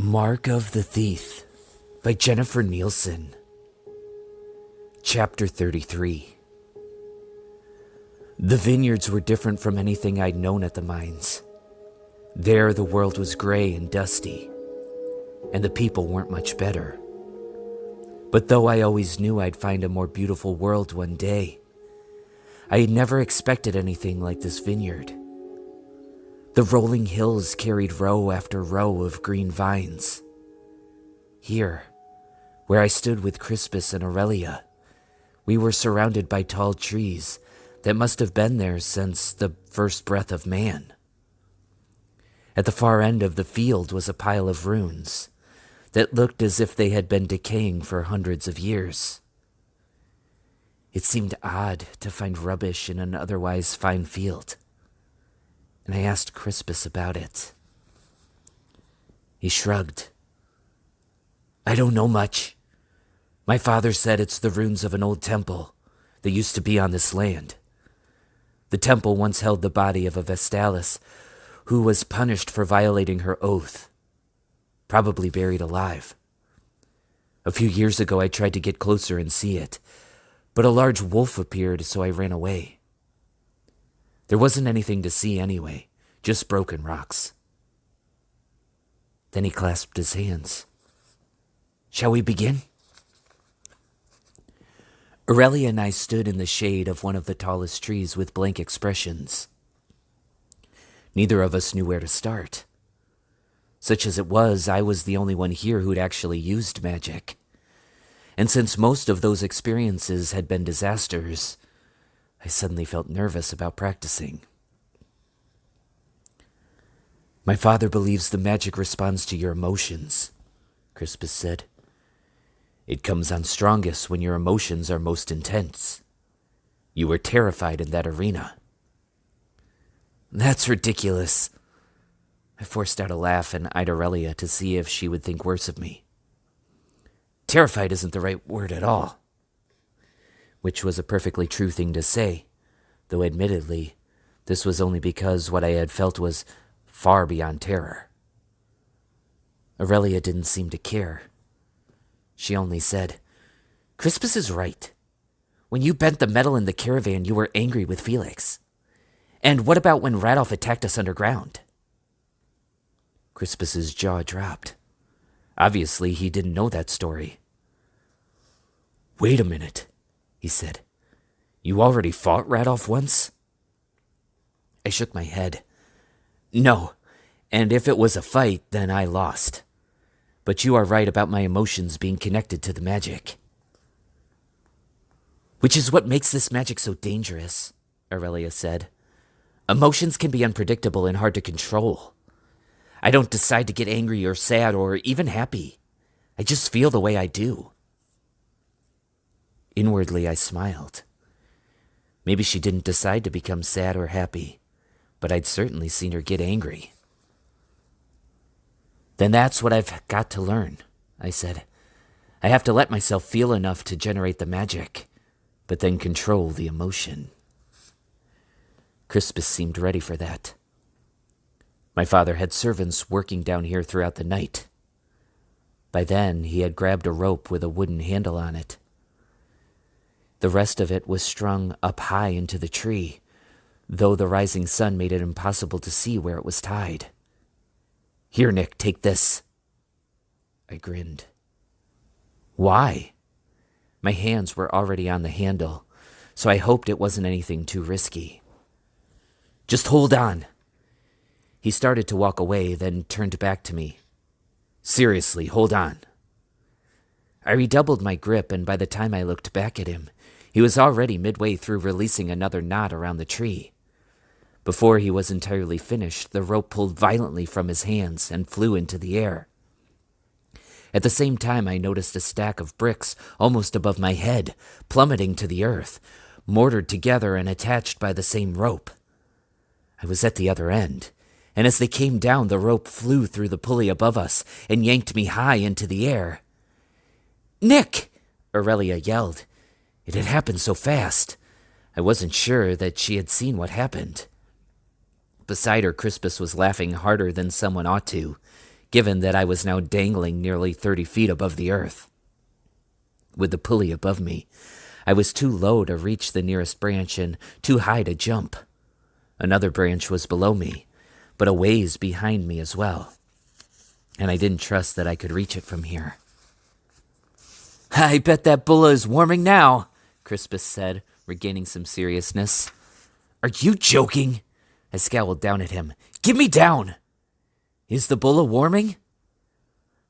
Mark of the Thief by Jennifer Nielsen. Chapter 33. The vineyards were different from anything I'd known at the mines. There the world was gray and dusty, and the people weren't much better. But though I always knew I'd find a more beautiful world one day, I had never expected anything like this vineyard. The rolling hills carried row after row of green vines. Here, where I stood with Crispus and Aurelia, we were surrounded by tall trees that must have been there since the first breath of man. At the far end of the field was a pile of ruins that looked as if they had been decaying for hundreds of years. It seemed odd to find rubbish in an otherwise fine field, and I asked Crispus about it. He shrugged. "I don't know much. My father said it's the ruins of an old temple that used to be on this land. The temple once held the body of a Vestalis who was punished for violating her oath, probably buried alive. A few years ago I tried to get closer and see it, but a large wolf appeared, so I ran away. There wasn't anything to see anyway, just broken rocks." Then he clasped his hands. "Shall we begin?" Aurelia and I stood in the shade of one of the tallest trees with blank expressions. Neither of us knew where to start. Such as it was, I was the only one here who'd actually used magic. And since most of those experiences had been disasters, I suddenly felt nervous about practicing. "My father believes the magic responds to your emotions," Crispus said. "It comes on strongest when your emotions are most intense. You were terrified in that arena." "That's ridiculous." I forced out a laugh and eyed Aurelia to see if she would think worse of me. "Terrified isn't the right word at all." Which was a perfectly true thing to say, though admittedly, this was only because what I had felt was far beyond terror. Aurelia didn't seem to care. She only said, "Crispus is right. When you bent the metal in the caravan, you were angry with Felix. And what about when Radolf attacked us underground?" Crispus's jaw dropped. Obviously, he didn't know that story. "Wait a minute," he said. "You already fought Radolf once?" I shook my head. "No, and if it was a fight, then I lost. But you are right about my emotions being connected to the magic." "Which is what makes this magic so dangerous," Aurelia said. "Emotions can be unpredictable and hard to control. I don't decide to get angry or sad or even happy. I just feel the way I do." Inwardly, I smiled. Maybe she didn't decide to become sad or happy, but I'd certainly seen her get angry. "Then that's what I've got to learn," I said. "I have to let myself feel enough to generate the magic, but then control the emotion." Crispus seemed ready for that. My father had servants working down here throughout the night. By then, he had grabbed a rope with a wooden handle on it. The rest of it was strung up high into the tree, though the rising sun made it impossible to see where it was tied. "Here, Nick, take this." I grinned. "Why?" My hands were already on the handle, so I hoped it wasn't anything too risky. "Just hold on." He started to walk away, then turned back to me. "Seriously, hold on." I redoubled my grip, and by the time I looked back at him, he was already midway through releasing another knot around the tree. Before he was entirely finished, the rope pulled violently from his hands and flew into the air. At the same time, I noticed a stack of bricks almost above my head, plummeting to the earth, mortared together and attached by the same rope. I was at the other end, and as they came down, the rope flew through the pulley above us and yanked me high into the air. "Nick!" Aurelia yelled. It had happened so fast. I wasn't sure that she had seen what happened. Beside her, Crispus was laughing harder than someone ought to, given that I was now dangling nearly 30 feet above the earth. With the pulley above me, I was too low to reach the nearest branch and too high to jump. Another branch was below me, but a ways behind me as well, and I didn't trust that I could reach it from here. "I bet that bulla is warming now," Crispus said, regaining some seriousness. "Are you joking?" I scowled down at him. "Get me down!" "Is the bulla warming?"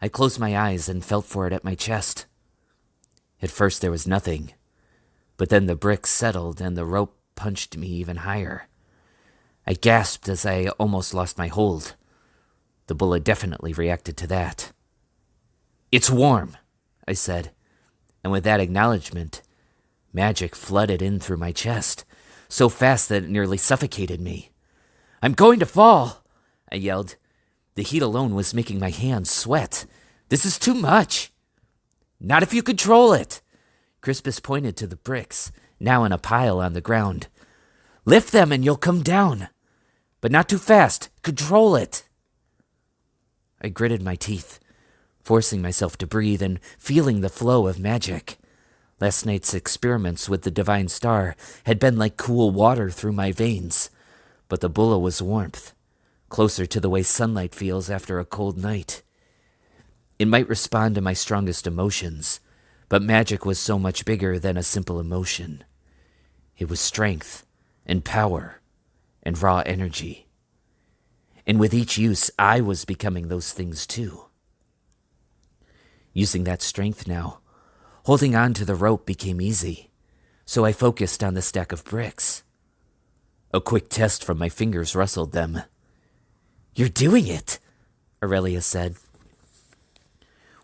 I closed my eyes and felt for it at my chest. At first there was nothing, but then the bricks settled and the rope punched me even higher. I gasped as I almost lost my hold. The bulla definitely reacted to that. "It's warm," I said, and with that acknowledgement, magic flooded in through my chest, so fast that it nearly suffocated me. "I'm going to fall," I yelled. The heat alone was making my hands sweat. "This is too much." "Not if you control it." Crispus pointed to the bricks, now in a pile on the ground. "Lift them and you'll come down. But not too fast. Control it." I gritted my teeth, forcing myself to breathe and feeling the flow of magic. Last night's experiments with the divine star had been like cool water through my veins, but the bulla was warmth, closer to the way sunlight feels after a cold night. It might respond to my strongest emotions, but magic was so much bigger than a simple emotion. It was strength and power and raw energy. And with each use, I was becoming those things too. Using that strength now, holding on to the rope became easy, so I focused on the stack of bricks. A quick test from my fingers rustled them. "You're doing it," Aurelia said.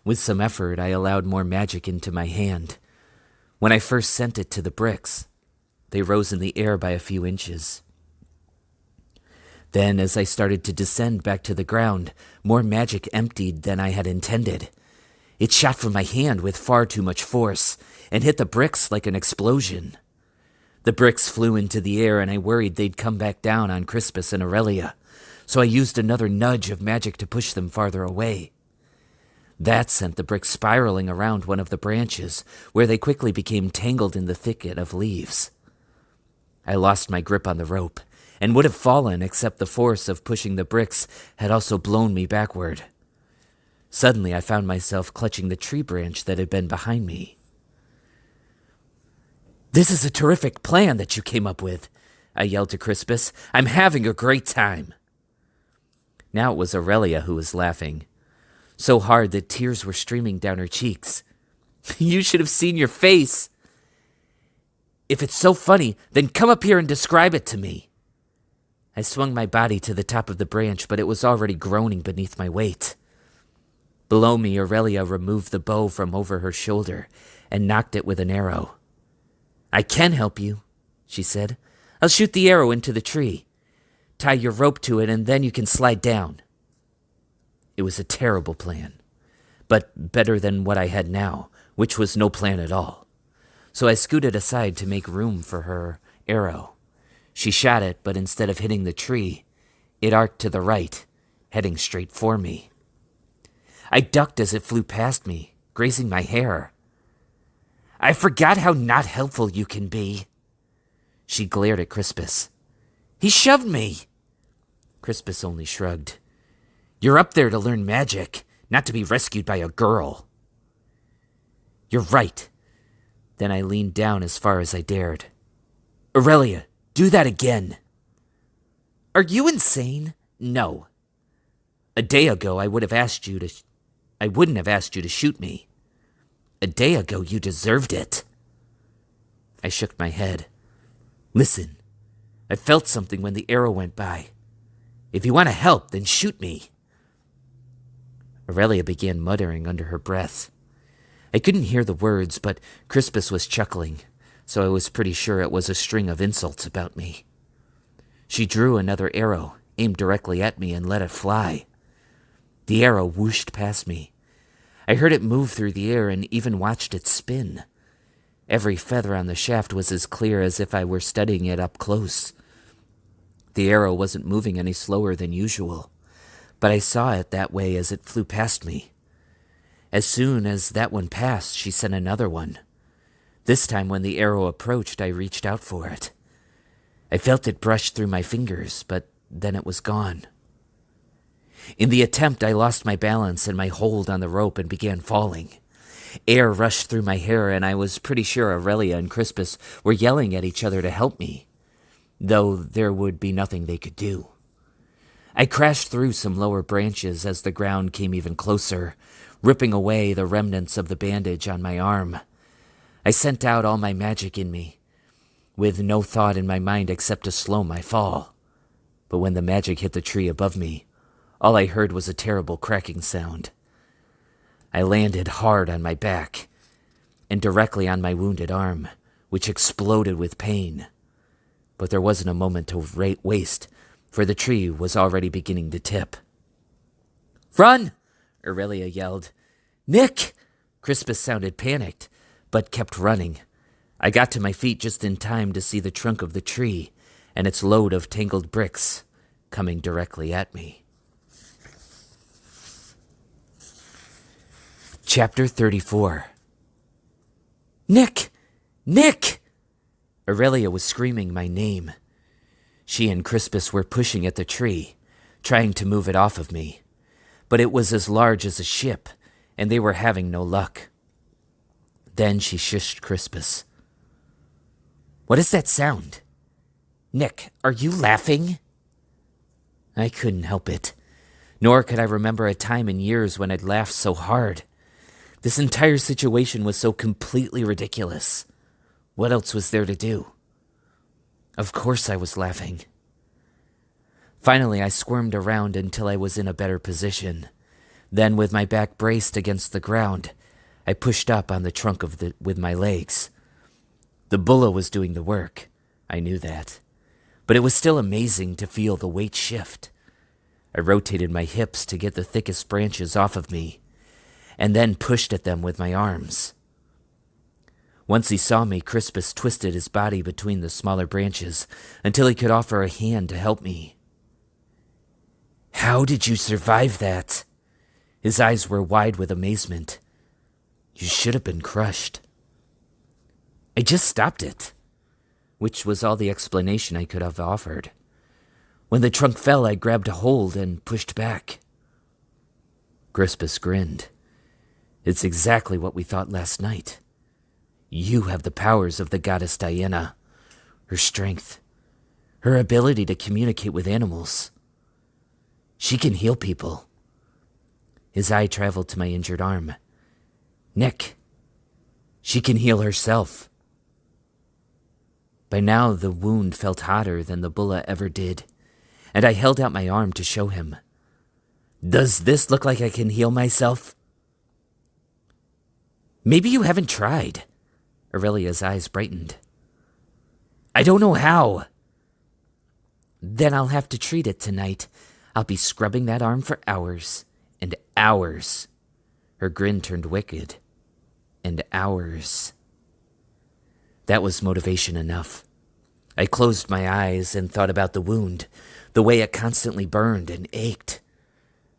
With some effort, I allowed more magic into my hand. When I first sent it to the bricks, they rose in the air by a few inches. Then, as I started to descend back to the ground, more magic emptied than I had intended. It shot from my hand with far too much force and hit the bricks like an explosion. The bricks flew into the air and I worried they'd come back down on Crispus and Aurelia, so I used another nudge of magic to push them farther away. That sent the bricks spiraling around one of the branches, where they quickly became tangled in the thicket of leaves. I lost my grip on the rope and would have fallen except the force of pushing the bricks had also blown me backward. Suddenly I found myself clutching the tree branch that had been behind me. "This is a terrific plan that you came up with," I yelled to Crispus. "I'm having a great time." Now it was Aurelia who was laughing, so hard that tears were streaming down her cheeks. "You should have seen your face." "If it's so funny, then come up here and describe it to me." I swung my body to the top of the branch, but it was already groaning beneath my weight. Below me, Aurelia removed the bow from over her shoulder and knocked it with an arrow. "I can help you," she said. "I'll shoot the arrow into the tree. Tie your rope to it, and then you can slide down." It was a terrible plan, but better than what I had now, which was no plan at all. So I scooted aside to make room for her arrow. She shot it, but instead of hitting the tree, it arced to the right, heading straight for me. I ducked as it flew past me, grazing my hair. "I forgot how not helpful you can be." She glared at Crispus. "He shoved me." Crispus only shrugged. "You're up there to learn magic, not to be rescued by a girl." "You're right." Then I leaned down as far as I dared. "Aurelia, do that again." "Are you insane?" "No. A day ago I wouldn't have asked you to shoot me. A day ago you deserved it." I shook my head. "Listen, I felt something when the arrow went by. If you want to help, then shoot me." Aurelia began muttering under her breath. I couldn't hear the words, but Crispus was chuckling, so I was pretty sure it was a string of insults about me. She drew another arrow, aimed directly at me, and let it fly. The arrow whooshed past me. I heard it move through the air and even watched it spin. Every feather on the shaft was as clear as if I were studying it up close. The arrow wasn't moving any slower than usual, but I saw it that way as it flew past me. As soon as that one passed, she sent another one. This time when the arrow approached, I reached out for it. I felt it brush through my fingers, but then it was gone. In the attempt, I lost my balance and my hold on the rope and began falling. Air rushed through my hair, and I was pretty sure Aurelia and Crispus were yelling at each other to help me, though there would be nothing they could do. I crashed through some lower branches as the ground came even closer, ripping away the remnants of the bandage on my arm. I sent out all my magic in me, with no thought in my mind except to slow my fall. But when the magic hit the tree above me, all I heard was a terrible cracking sound. I landed hard on my back, and directly on my wounded arm, which exploded with pain. But there wasn't a moment to waste, for the tree was already beginning to tip. "Run!" Aurelia yelled. "Nick!" Crispus sounded panicked, but kept running. I got to my feet just in time to see the trunk of the tree and its load of tangled bricks coming directly at me. Chapter 34. "Nick! Nick!" Aurelia was screaming my name. She and Crispus were pushing at the tree, trying to move it off of me, but it was as large as a ship, and they were having no luck. Then she shushed Crispus. "What is that sound? Nick, are you laughing?" I couldn't help it, nor could I remember a time in years when I'd laughed so hard. This entire situation was so completely ridiculous. What else was there to do? Of course I was laughing. Finally, I squirmed around until I was in a better position. Then, with my back braced against the ground, I pushed up on the trunk with my legs. The bulla was doing the work. I knew that. But it was still amazing to feel the weight shift. I rotated my hips to get the thickest branches off of me, and then pushed at them with my arms. Once he saw me, Crispus twisted his body between the smaller branches until he could offer a hand to help me. "How did you survive that?" His eyes were wide with amazement. "You should have been crushed." "I just stopped it," which was all the explanation I could have offered. When the trunk fell, I grabbed a hold and pushed back. Crispus grinned. "It's exactly what we thought last night. You have the powers of the goddess Diana, her strength, her ability to communicate with animals. She can heal people." His eye traveled to my injured arm. "Nick, she can heal herself." By now the wound felt hotter than the bulla ever did, and I held out my arm to show him. "Does this look like I can heal myself?" "Maybe you haven't tried." Aurelia's eyes brightened. "I don't know how." "Then I'll have to treat it tonight. I'll be scrubbing that arm for hours and hours." Her grin turned wicked. "And hours." That was motivation enough. I closed my eyes and thought about the wound, the way it constantly burned and ached.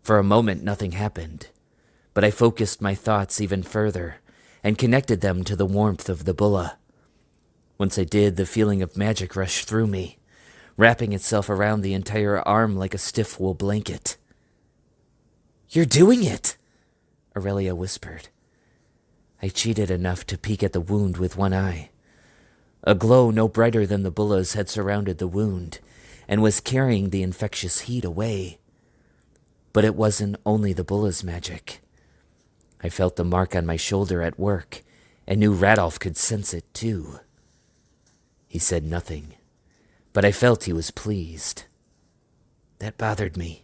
For a moment, nothing happened, but I focused my thoughts even further and connected them to the warmth of the bulla. Once I did, the feeling of magic rushed through me, wrapping itself around the entire arm like a stiff wool blanket. "You're doing it," Aurelia whispered. I cheated enough to peek at the wound with one eye. A glow no brighter than the bulla's had surrounded the wound and was carrying the infectious heat away. But it wasn't only the bulla's magic. I felt the mark on my shoulder at work and knew Radolf could sense it too. He said nothing, but I felt he was pleased. That bothered me,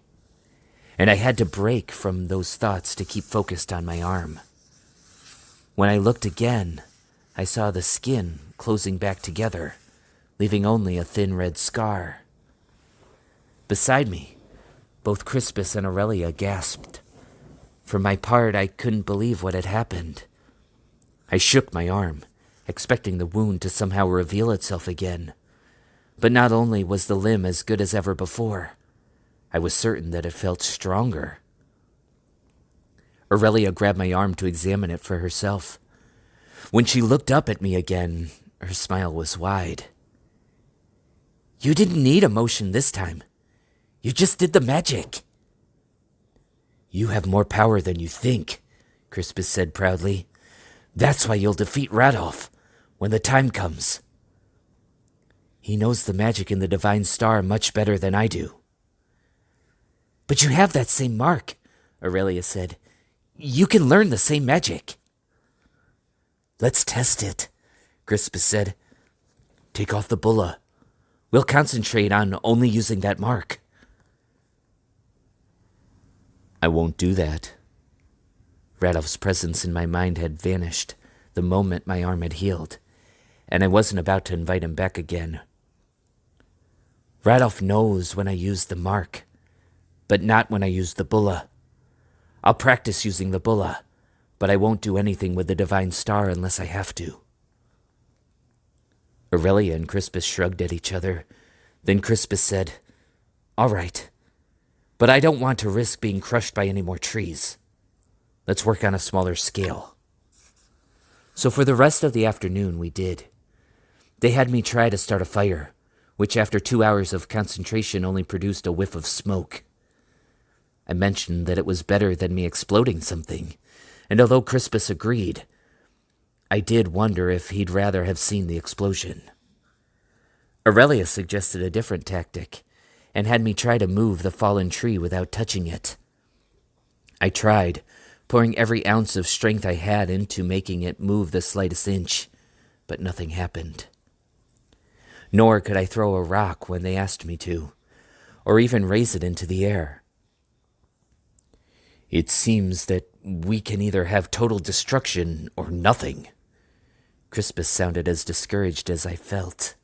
and I had to break from those thoughts to keep focused on my arm. When I looked again, I saw the skin closing back together, leaving only a thin red scar. Beside me, both Crispus and Aurelia gasped. For my part, I couldn't believe what had happened. I shook my arm, expecting the wound to somehow reveal itself again. But not only was the limb as good as ever before, I was certain that it felt stronger. Aurelia grabbed my arm to examine it for herself. When she looked up at me again, her smile was wide. You didn't need emotion this time. You just did the magic. You have more power than you think, Crispus said proudly. That's why you'll defeat Radolf when the time comes. He knows the magic in the divine star much better than I do. But you have that same mark, Aurelia said. You can learn the same magic. Let's test it, Crispus said. Take off the bulla. We'll concentrate on only using that mark. I won't do that. Radolf's presence in my mind had vanished the moment my arm had healed, and I wasn't about to invite him back again. Radolf knows when I use the mark, but not when I use the bulla. I'll practice using the bulla, but I won't do anything with the divine star unless I have to. Aurelia and Crispus shrugged at each other. Then Crispus said, All right, but I don't want to risk being crushed by any more trees. Let's work on a smaller scale. So for the rest of the afternoon, we did. They had me try to start a fire, which after 2 hours of concentration only produced a whiff of smoke. I mentioned that it was better than me exploding something, and although Crispus agreed, I did wonder if he'd rather have seen the explosion. Aurelia suggested a different tactic, and had me try to move the fallen tree without touching it. I tried, pouring every ounce of strength I had into making it move the slightest inch, but nothing happened. Nor could I throw a rock when they asked me to, or even raise it into the air. It seems that we can either have total destruction or nothing. Crispus sounded as discouraged as I felt.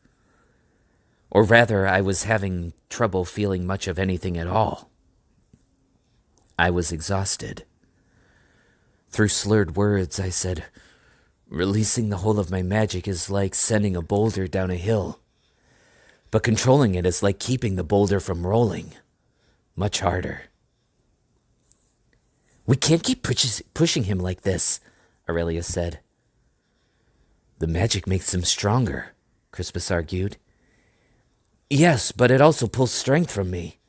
Or rather, I was having trouble feeling much of anything at all. I was exhausted. Through slurred words, I said, Releasing the whole of my magic is like sending a boulder down a hill. But controlling it is like keeping the boulder from rolling. Much harder. We can't keep pushing him like this, Aurelia said. The magic makes him stronger, Crispus argued. Yes, but it also pulls strength from me,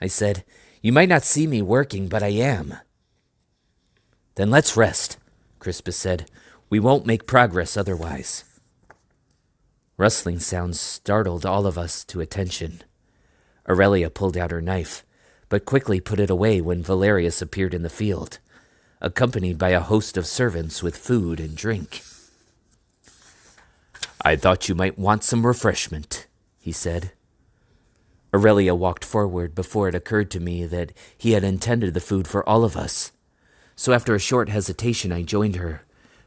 I said. You might not see me working, but I am. Then let's rest, Crispus said. We won't make progress otherwise. Rustling sounds startled all of us to attention. Aurelia pulled out her knife, but quickly put it away when Valerius appeared in the field, accompanied by a host of servants with food and drink. I thought you might want some refreshment, he said. Aurelia walked forward before it occurred to me that he had intended the food for all of us. So after a short hesitation, I joined her,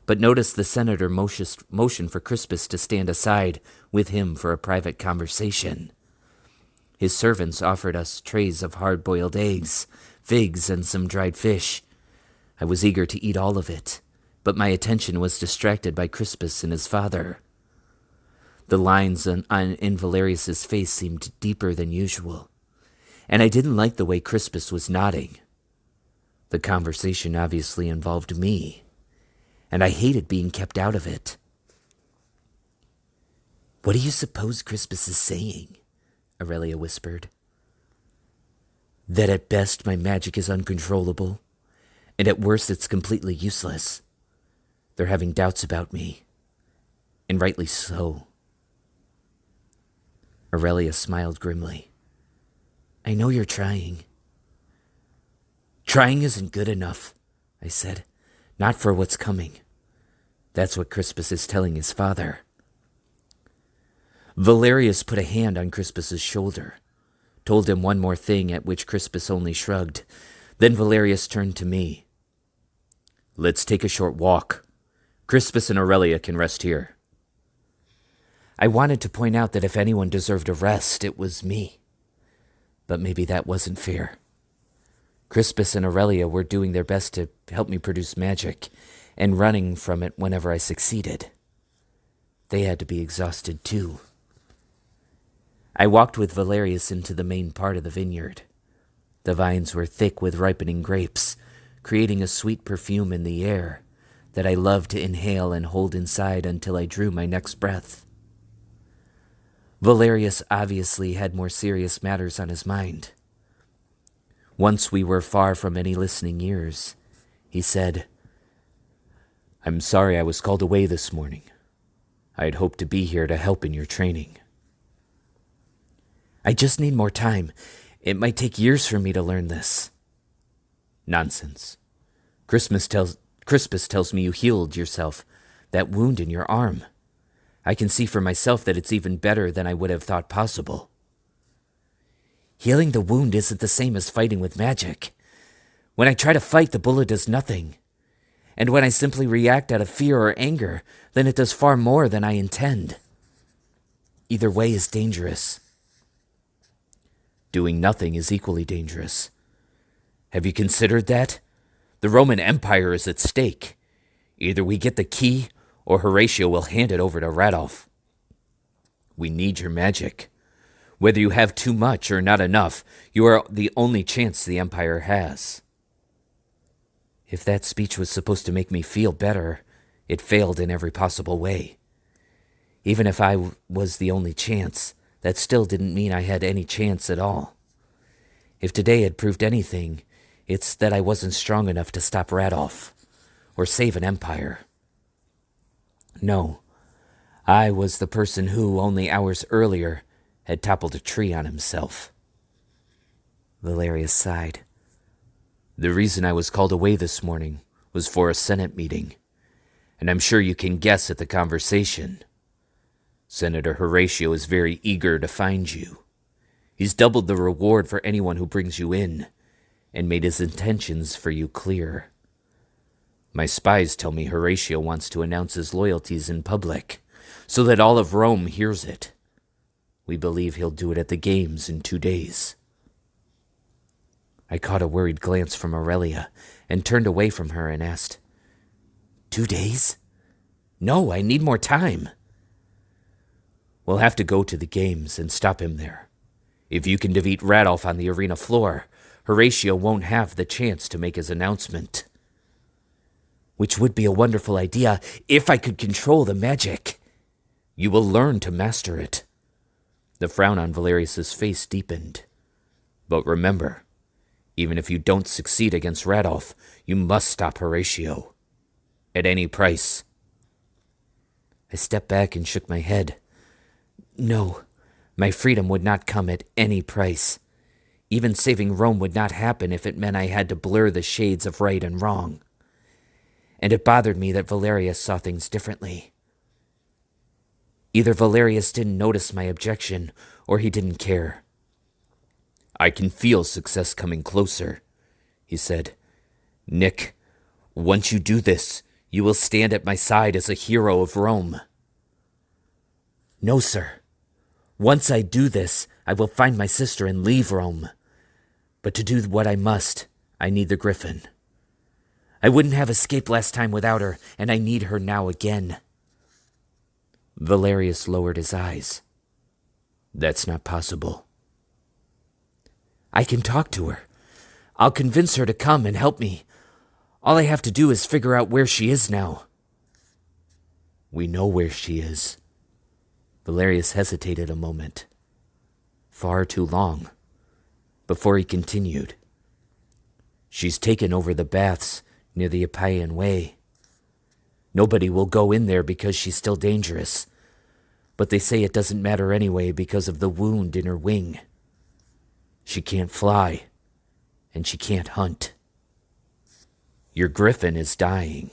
but noticed the senator motion for Crispus to stand aside with him for a private conversation. His servants offered us trays of hard-boiled eggs, figs, and some dried fish. I was eager to eat all of it, but my attention was distracted by Crispus and his father. The lines in Valerius's face seemed deeper than usual, and I didn't like the way Crispus was nodding. The conversation obviously involved me, and I hated being kept out of it. What do you suppose Crispus is saying? Aurelia whispered. That at best my magic is uncontrollable, and at worst it's completely useless. They're having doubts about me, and rightly so. Aurelia smiled grimly. I know you're trying. Trying isn't good enough, I said. Not for what's coming. That's what Crispus is telling his father. Valerius put a hand on Crispus's shoulder, told him one more thing, at which Crispus only shrugged. Then Valerius turned to me. Let's take a short walk. Crispus and Aurelia can rest here. I wanted to point out that if anyone deserved a rest, it was me. But maybe that wasn't fair. Crispus and Aurelia were doing their best to help me produce magic, and running from it whenever I succeeded. They had to be exhausted too. I walked with Valerius into the main part of the vineyard. The vines were thick with ripening grapes, creating a sweet perfume in the air that I loved to inhale and hold inside until I drew my next breath. Valerius obviously had more serious matters on his mind. Once we were far from any listening ears, he said, "I'm sorry I was called away this morning. I had hoped to be here to help in your training." "I just need more time. It might take years for me to learn this." "Nonsense. Crispus tells me you healed yourself, that wound in your arm. I can see for myself that it's even better than I would have thought possible." "Healing the wound isn't the same as fighting with magic. When I try to fight, the bullet does nothing. And when I simply react out of fear or anger, then it does far more than I intend. Either way is dangerous." "Doing nothing is equally dangerous. Have you considered that? The Roman Empire is at stake. Either we get the key, or Horatio will hand it over to Radolf. We need your magic. Whether you have too much or not enough, you are the only chance the Empire has." If that speech was supposed to make me feel better, it failed in every possible way. Even if I was the only chance, that still didn't mean I had any chance at all. If today had proved anything, it's that I wasn't strong enough to stop Radolf, or save an empire. No, I was the person who, only hours earlier, had toppled a tree on himself. Valerius sighed. "The reason I was called away this morning was for a Senate meeting, and I'm sure you can guess at the conversation. Senator Horatio is very eager to find you. He's doubled the reward for anyone who brings you in, and made his intentions for you clear. My spies tell me Horatio wants to announce his loyalties in public, so that all of Rome hears it. We believe he'll do it at the games in 2 days." I caught a worried glance from Aurelia and turned away from her and asked, 2 days? No, I need more time." "We'll have to go to the games and stop him there. If you can defeat Radolf on the arena floor, Horatio won't have the chance to make his announcement." "Which would be a wonderful idea if I could control the magic." "You will learn to master it." The frown on Valerius's face deepened. "But remember, even if you don't succeed against Radolf, you must stop Horatio. At any price." I stepped back and shook my head. No, my freedom would not come at any price. Even saving Rome would not happen if it meant I had to blur the shades of right and wrong. And it bothered me that Valerius saw things differently. Either Valerius didn't notice my objection, or he didn't care. "I can feel success coming closer," he said. "Nick, once you do this, you will stand at my side as a hero of Rome." "No, sir. Once I do this, I will find my sister and leave Rome. But to do what I must, I need the Griffin. I wouldn't have escaped last time without her, and I need her now again." Valerius lowered his eyes. "That's not possible." "I can talk to her. I'll convince her to come and help me. All I have to do is figure out where she is now." "We know where she is." Valerius hesitated a moment. Far too long. Before he continued. "She's taken over the baths near the Appian Way. Nobody will go in there because she's still dangerous, but they say it doesn't matter anyway because of the wound in her wing. She can't fly, and she can't hunt. Your Griffin is dying."